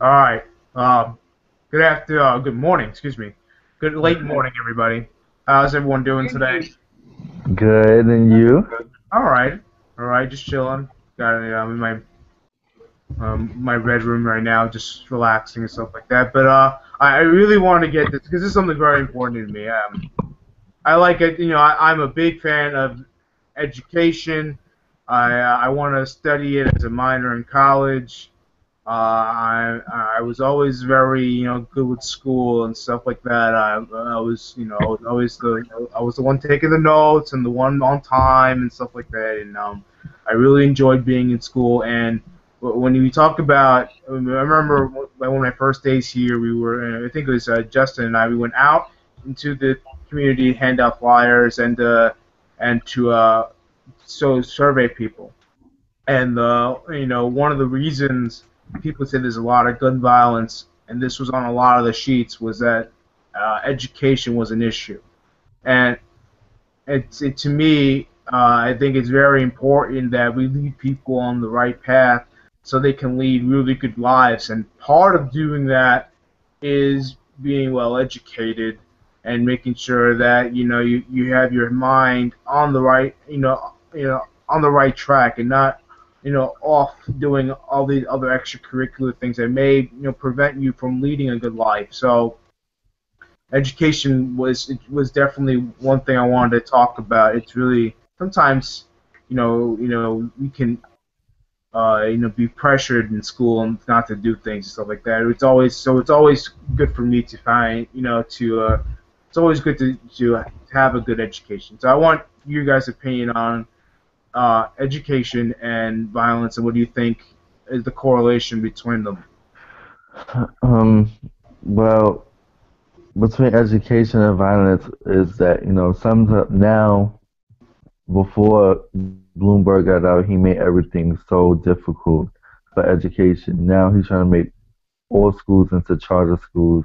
All right. Um, good morning. Excuse me. Good late morning, everybody. How's everyone doing today? Good, and you? All right. All right. Just chilling. Got in my bedroom right now, just relaxing and stuff like that. But I really want to get this because this is something very important to me. I like it. I'm a big fan of education. I want to study it as a minor in college. I was always very good with school and stuff like that. I was I was the one taking the notes and the one on time and stuff like that. And I really enjoyed being in school. And when you talk about, I remember one of my first days here. We were I think it was Justin and I. We went out into the community, hand out flyers and to survey people. And one of the reasons people say there's a lot of gun violence, and this was on a lot of the sheets, was that education was an issue. And to me, I think it's very important that we lead people on the right path so they can lead really good lives. And part of doing that is being well educated and making sure that you have your mind on the right on the right track and not off doing all these other extracurricular things that may prevent you from leading a good life. So education was definitely one thing I wanted to talk about. It's really sometimes we can be pressured in school and not to do things and stuff like that. It's always good for me to find it's always good to have a good education. So I want you guys' opinion on education and violence, and what do you think is the correlation between them? Um, well, between education and violence is that, sums up now, before Bloomberg got out, he made everything so difficult for education. Now he's trying to make all schools into charter schools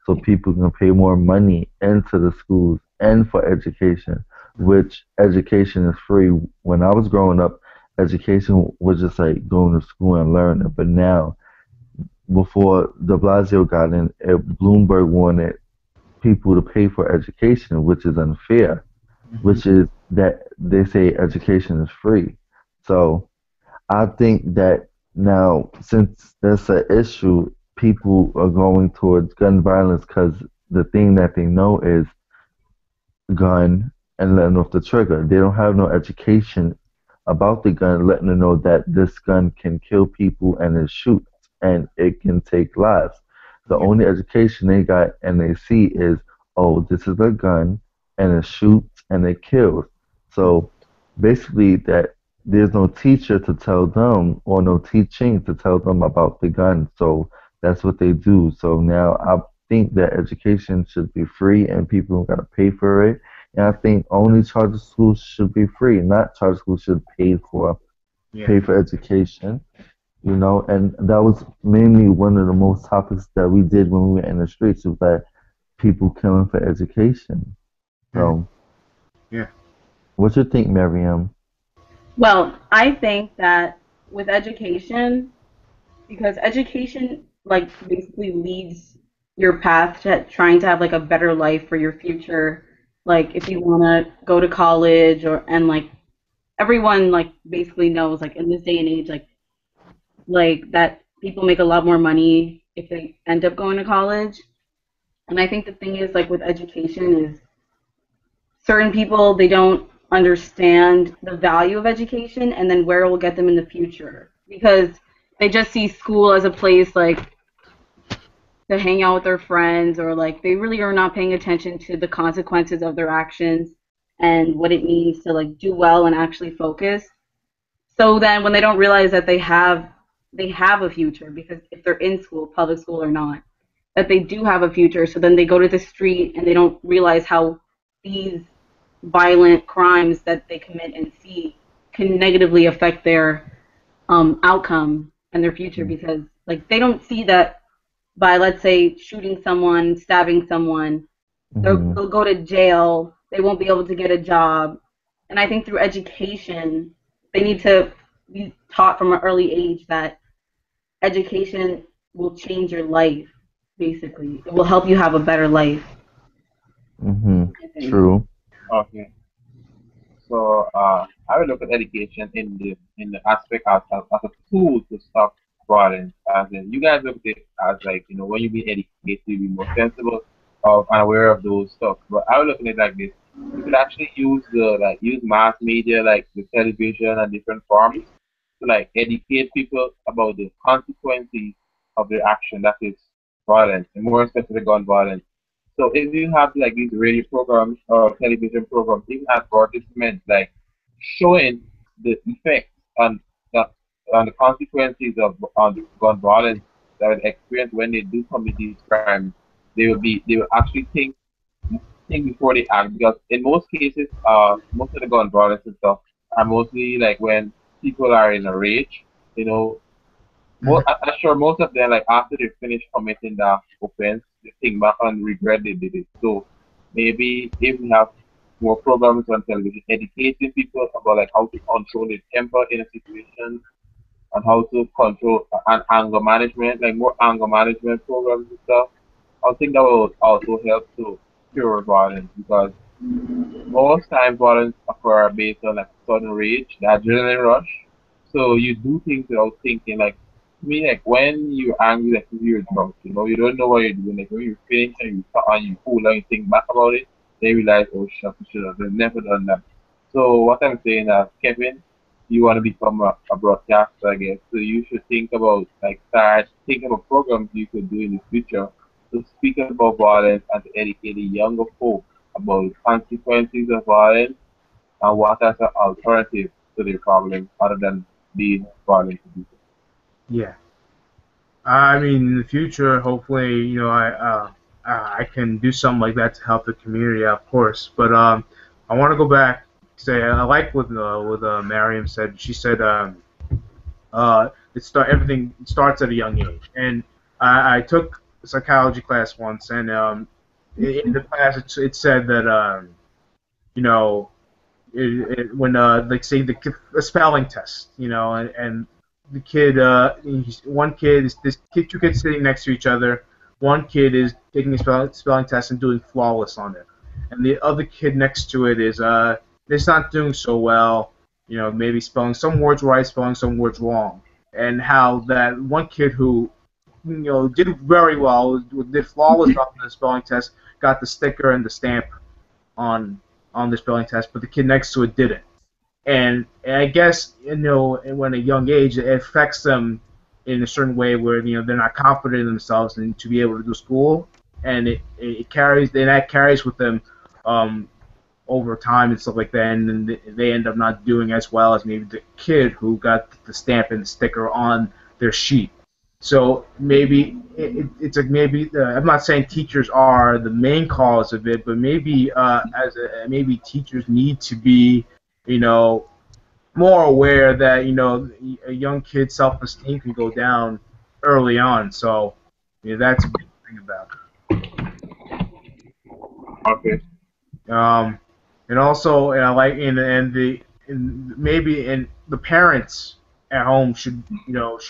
so people can pay more money into the schools and for education, which education is free. When I was growing up, education was just like going to school and learning, but now before de Blasio got in, Bloomberg wanted people to pay for education, which is unfair, Hmm. which is that they say education is free. So I think that now, since that's an issue, people are going towards gun violence because the thing that they know is gun and letting off the trigger. They don't have no education about the gun, letting them know that this gun can kill people and it shoots and it can take lives. The Yeah. only education they got and they see is, oh, this is a gun and it shoots and it kills. So basically, that there's no teacher to tell them or no teaching to tell them about the gun. So that's what they do. So now I think that education should be free and people don't gotta pay for it. And I think only charter schools should be free, not charter schools should Yeah. pay for education. And that was mainly one of the most topics that we did when we were in the streets was that people killing for education. Mm. So Yeah. what you think, Miriam? Well, I think that with education, because education like basically leads your path to trying to have like a better life for your future. Like if you want to go to college or and like everyone like basically knows like in this day and age like that people make a lot more money if they end up going to college. And I think the thing is like with education is certain people they don't understand the value of education and then where it will get them in the future because they just see school as a place like to hang out with their friends or like they really are not paying attention to the consequences of their actions and what it means to like do well and actually focus. So then when they don't realize that they have a future because if they're in school, public school or not, that they do have a future. So then they go to the street and they don't realize how these violent crimes that they commit and see can negatively affect their outcome and their future because like they don't see that by let's say shooting someone, stabbing someone, they'll, Hmm. they'll go to jail, they won't be able to get a job. And I think through education, they need to be taught from an early age that education will change your life. Basically, it will help you have a better life. Mhm. I think. True. Okay. So I would look at education in the aspect as a tool to stop violence. As in, you guys look at it as like when you be educated, you be more sensible of and aware of those stuff. But I would look at it like this: you could actually use mass media like the television and different forms to like educate people about the consequences of their action. That is violence, and more especially gun violence. So if you have like these radio programs or television programs, even advertisements like showing the effects the on the consequences of on gun violence that would experience when they do commit these crimes, they will actually think before they act because in most cases, most of the gun violence and stuff are mostly like when people are in a rage, you know, Mhm. I'm sure most of them, like after they finish committing the offense, they think back and regret they did it. So maybe if we have more programs on television educating people about like how to control their temper in a situation and how to control and anger management, like more anger management programs and stuff, I think that will also help to cure violence because most times violence occur based on like sudden rage, the adrenaline rush. So you do things without thinking. Like to me, like when you're angry, like if you're drunk, you don't know what you're doing. Like when you're finished and you start and you cool and you think back about it, then you realize, oh shit, I should have never done that. So what I'm saying is, Kevin, you want to become a broadcaster, I guess. So you should think about like start thinking about programs you could do in the future to speak about violence and to educate the younger folk about consequences of violence and what as an alternative to the problem other than being violent to people. Yeah. I mean, in the future, hopefully, I can do something like that to help the community, of course. But I want to go back. Say I like what Mariam said. She said everything starts at a young age, and I took a psychology class once, and in the class it said that you know when like say the spelling test, and the kid, one kid is this kid, two kids sitting next to each other. One kid is taking a spelling test and doing flawless on it, and the other kid next to it is not doing so well. Maybe spelling some words right, spelling some words wrong, and how that one kid who did very well, did flawless on the spelling test, got the sticker and the stamp on on the spelling test, but the kid next to it didn't. And I guess when at a young age, it affects them in a certain way where they're not confident in themselves and to be able to do school, and it carries and that carries with them um, over time and stuff like that, and then they end up not doing as well as maybe the kid who got the stamp and the sticker on their sheet. So maybe it's like maybe I'm not saying teachers are the main cause of it, but maybe maybe teachers need to be you know more aware that a young kid's self-esteem can go down early on. So that's a big thing about Okay. it. And also, and I like and the and maybe and the parents at home should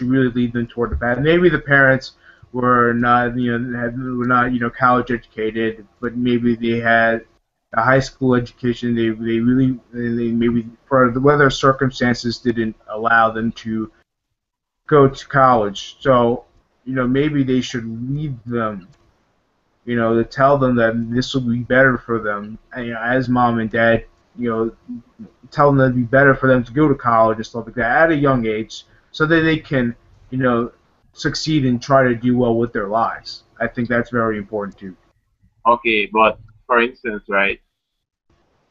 really lead them toward the path. Maybe the parents were not were not college educated, but maybe they had a high school education. They maybe for the weather circumstances didn't allow them to go to college. So maybe they should lead them to tell them that this will be better for them. And, as mom and dad, you know, tell them that it'd be better for them to go to college and stuff like that at a young age, so that they can, you know, succeed and try to do well with their lives. I think that's very important too. Okay, but for instance, right,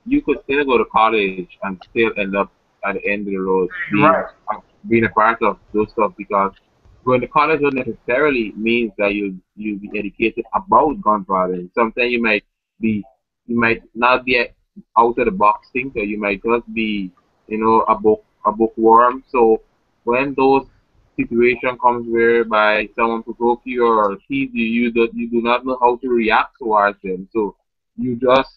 you could still go to college and still end up at the end of the road Right. being a part of those stuff because going to college don't necessarily means that you be educated about gun violence. Sometimes be you might not be out of the box thinker. You might just be a bookworm. So when those situation comes whereby someone provoke you or tease you, you do not know how to react towards them. So you just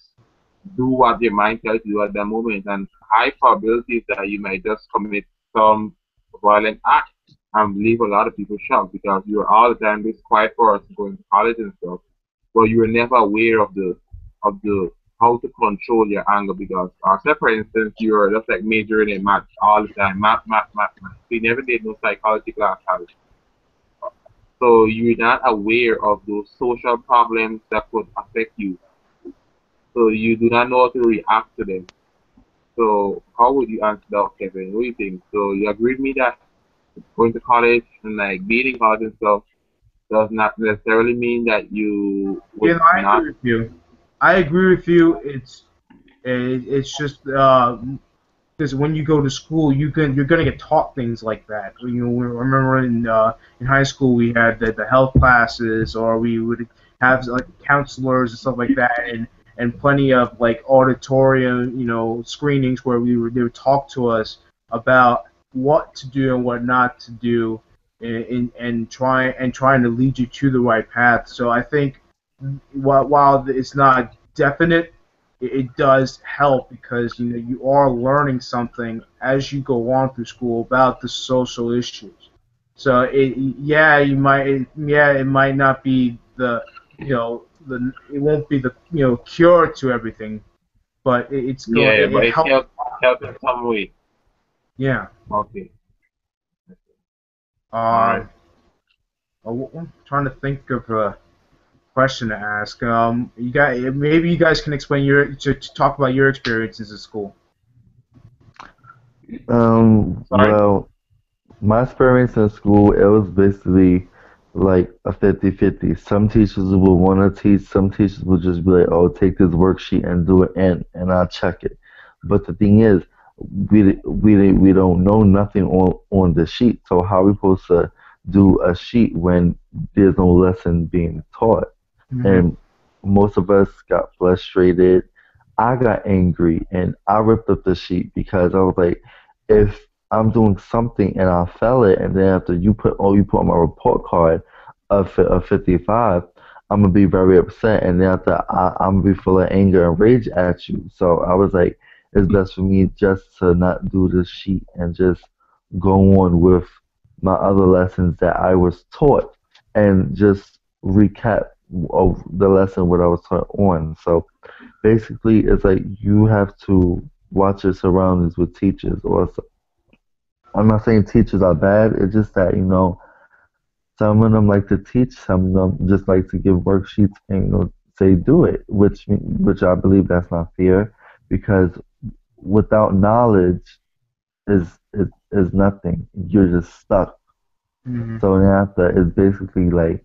do what your mind tells you at that moment, and high probabilities that you might just commit some violent act. leave a lot of people shocked because you were all the time this quiet person going to college and stuff, but you were never aware of the how to control your anger because, say for instance, you were just like majoring in math all the time, math, math, math, math. You never did no psychology class, so you're not aware of those social problems that could affect you. So you do not know how to react to them. So how would you answer that, Kevin? What do you think? So you agree with me that going to college and like being in college and stuff does not necessarily mean that you Yeah, would no, I not. agree with you. I agree with you. It's just because when you go to school, you're gonna get taught things like that. You know, we remember in high school we had the health classes, or we would have like counselors and stuff like that, and plenty of like auditorium, screenings where they would talk to us about what to do and what not to do, and trying to lead you to the right path. So I think while it's not definite, it does help because you are learning something as you go on through school about the social issues. So yeah, it might not be it won't be the cure to everything, but Yeah, it but it helps. help in some way. Yeah. Okay. All right. Um, I'm trying to think of a question to ask. Maybe you guys can explain to talk about your experiences at school. Sorry. Well, my experience in school, it was basically like a 50-50. Some teachers would want to teach, some teachers would just be like, oh, take this worksheet and do it and I'll check it. But the thing is, we don't know nothing on the sheet. So how are we supposed to do a sheet when there's no lesson being taught? Hmm. And most of us got frustrated. I got angry and I ripped up the sheet because I was like, if I'm doing something and I fail it, and then after you put on my report card a 55, I'm gonna be very upset, and then after I'm gonna be full of anger and rage at you. So I was like, it's best for me just to not do this sheet and just go on with my other lessons that I was taught and just recap of the lesson what I was taught on. So basically, it's like you have to watch your surroundings with teachers. Or I'm not saying teachers are bad. It's just that some of them like to teach, some of them just like to give worksheets and say do it, which I believe that's not fair because without knowledge is nothing. You're just stuck. Hmm. So then after it's basically like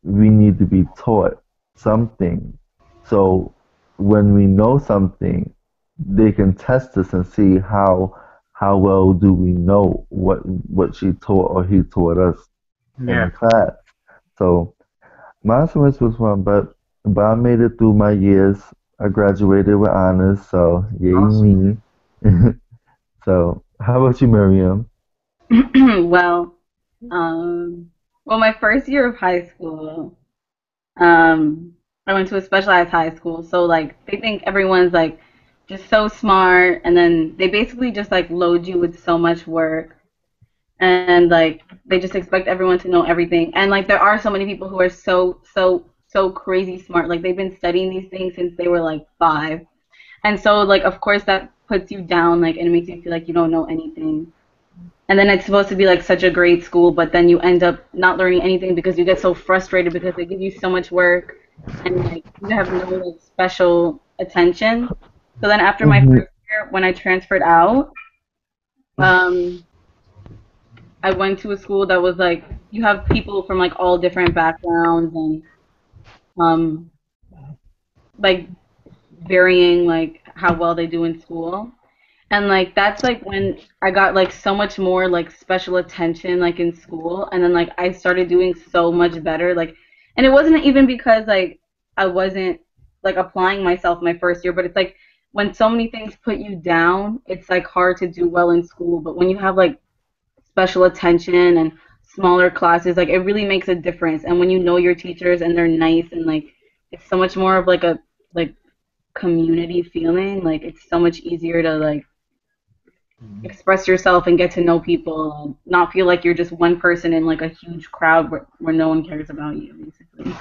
we need to be taught something. So when we know something, they can test us and see how well do we know what she taught or he taught us in Yeah. the class. So my semester was fun, but I made it through my years. I graduated with honors, so yay Awesome. me. So how about you, Miriam? Well, um, my first year of high school, um, I went to a specialized high school, so like they think everyone's like just so smart, and then they basically just like load you with so much work, and like they just expect everyone to know everything, and like there are so many people who are so crazy smart, like they've been studying these things since they were like 5, and so like of course that puts you down, like, and it makes you feel like you don't know anything. And then it's supposed to be like such a great school, but then you end up not learning anything because you get so frustrated because they give you so much work and like you have no like special attention. So then after my Hmm. first year, when I transferred out, um, I went to a school that was like you have people from like all different backgrounds and um, like varying like how well they do in school. And like that's like when I got like so much more like special attention like in school, and then like I started doing so much better, like, and it wasn't even because like I wasn't like applying myself my first year, but it's like when so many things put you down, it's like hard to do well in school, but when you have like special attention and smaller classes, like it really makes a difference. And when you know your teachers and they're nice, and like it's so much more of like a like community feeling, like it's so much easier to like express yourself and get to know people and not feel like you're just one person in like a huge crowd where no one cares about you, basically.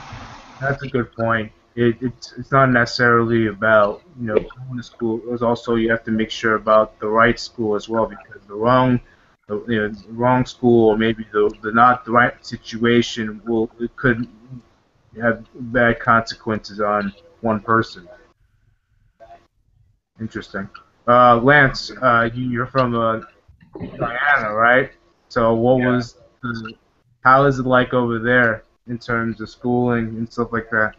That's a good point. It's not necessarily about going to school. It's also you have to make sure about the right school as well because the wrong school or maybe the not the right situation will it could have bad consequences on one person. Interesting. Lance, you're from Guyana, right? So Yeah. how is it like over there in terms of schooling and stuff like that?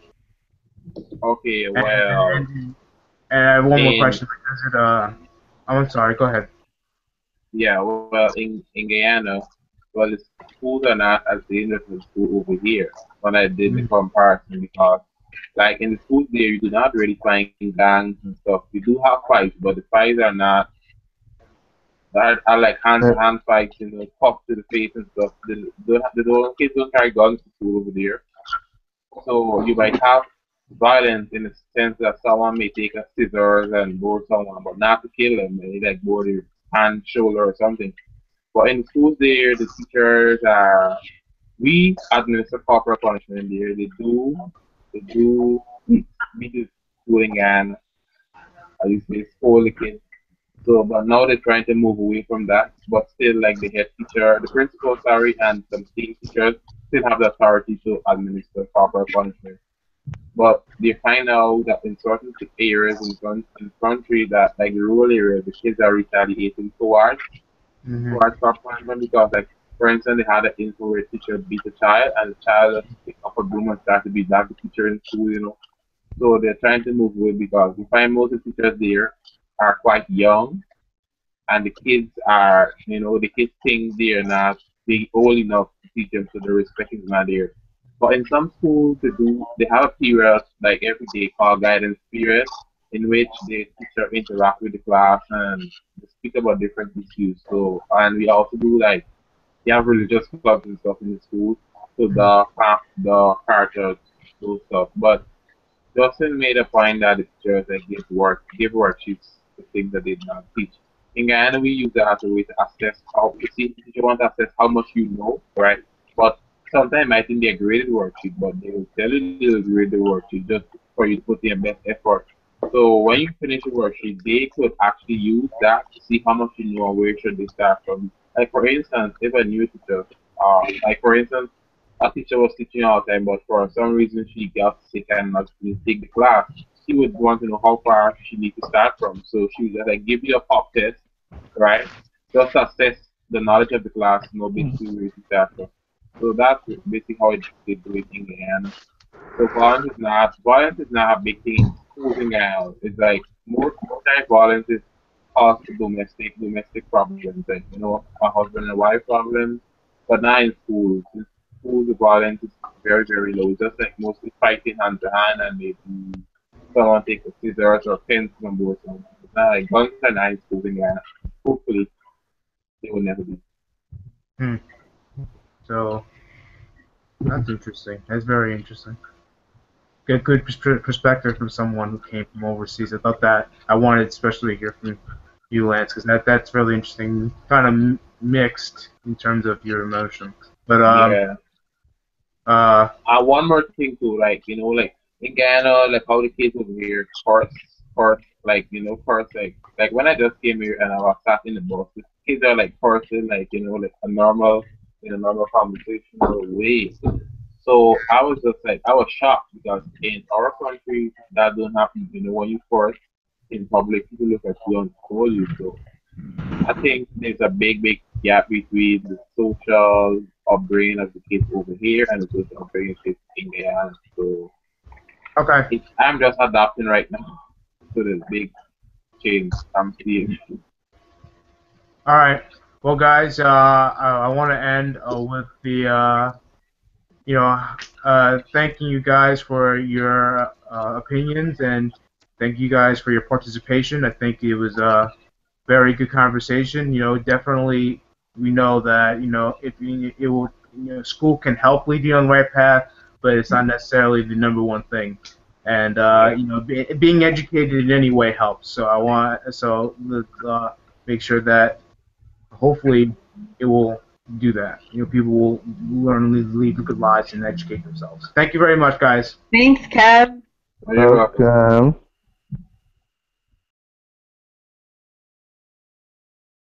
Okay. And, Well, and, and I have one more in question. Is it oh, I'm sorry. Go ahead. yeah, well, in Guyana, well, the schools are not as dangerous as school over here when I did the Mm, comparison because, like, in the schools there, you do not really find gangs and stuff. You do have fights, but the fights are not are like hand to Uh, hand fights, pop to the face and stuff. The kids don't carry guns to school over there. So you might have violence in the sense that someone may take a scissors and bore someone, but not to kill them, maybe like bore their hand, shoulder, or something. But in schools there, the teachers are we administer corporal punishment there. They do beat the schooling and I used to say scold the kids. So, but now they're trying to move away from that. But still, like the head teacher, the principal, sorry, and some team teachers still have the authority to administer corporal punishment. But they find out that in certain areas in the country that like the rural areas, the kids are retaliating hmm towards corporal punishment because like for instance they had an incident where a teacher beat a child and the child picked up a broom and started to beat back the teacher in school. So they're trying to move away because we find most of the teachers there are quite young and the kids think they're not they old enough to teach them, so the respect is not there. But in some schools, they have a period like every day called guidance period, in which the teacher interact with the class and they speak about different issues. So and we also do like they have religious clubs and stuff in the school, so the characters those stuff. But Justin made a point that the teachers that give worksheets to things that they did not teach. In Guyana, we use that as a way to assess how you see the teacher wants to assess how much you know, right? But sometimes I think they're graded worksheet, but they will tell you they'll grade the worksheet just for you to put in your best effort. So when you finish a worksheet, they could actually use that to see how much you know and where should they start from. Like for instance, if a new teacher, like for instance, a teacher was teaching all the time, but for some reason she got sick and not to take the class. She would want to know how far she need to start from. So she would just like give you a pop test, right? Just assess the knowledge of the class, basically where to start from. So that's basically how they do it in Guyana. So violence is not a big thing in schools in Guyana. It's like more time violence is caused to domestic problems, like a husband and wife problems, but not in schools. In schools, the violence is very very low. Just like mostly fighting hand to hand, and maybe someone take a scissors or pins from both someone. It's not like guns are not in schools in Guyana. Hopefully, they will never be. Hmm. So that's interesting. That's very interesting. Get good perspective from someone who came from overseas. I thought that I wanted especially to hear from you, Lance, because that's really interesting. Kind of mixed in terms of your emotions. But Yeah. uh, One more thing too, like like in Ghana, like how the kids over here, course, course, like when I just came here and I was sat in the bus, the kids are like coursing, like like in a normal conversational way. So I was just like, I was shocked because in our country that don't happen. When you course in public, people look at you and call you. So I think there's a big gap between the social upbringing of the kids over here and the social upbringing of kids in Guyana. So okay. I'm just adapting right now to the big change I'm seeing. All right. Well, guys, I want to end with the thanking you guys for your opinions and thank you guys for your participation. I think it was a very good conversation. Definitely we know that if it will, school can help lead you on the right path, but it's not necessarily the number one thing. And Yeah. being educated in any way helps. So I want so make sure that hopefully it will do that. People will learn to lead good lives and educate themselves. Thank you very much, guys. Thanks, Kev. You're welcome. Welcome.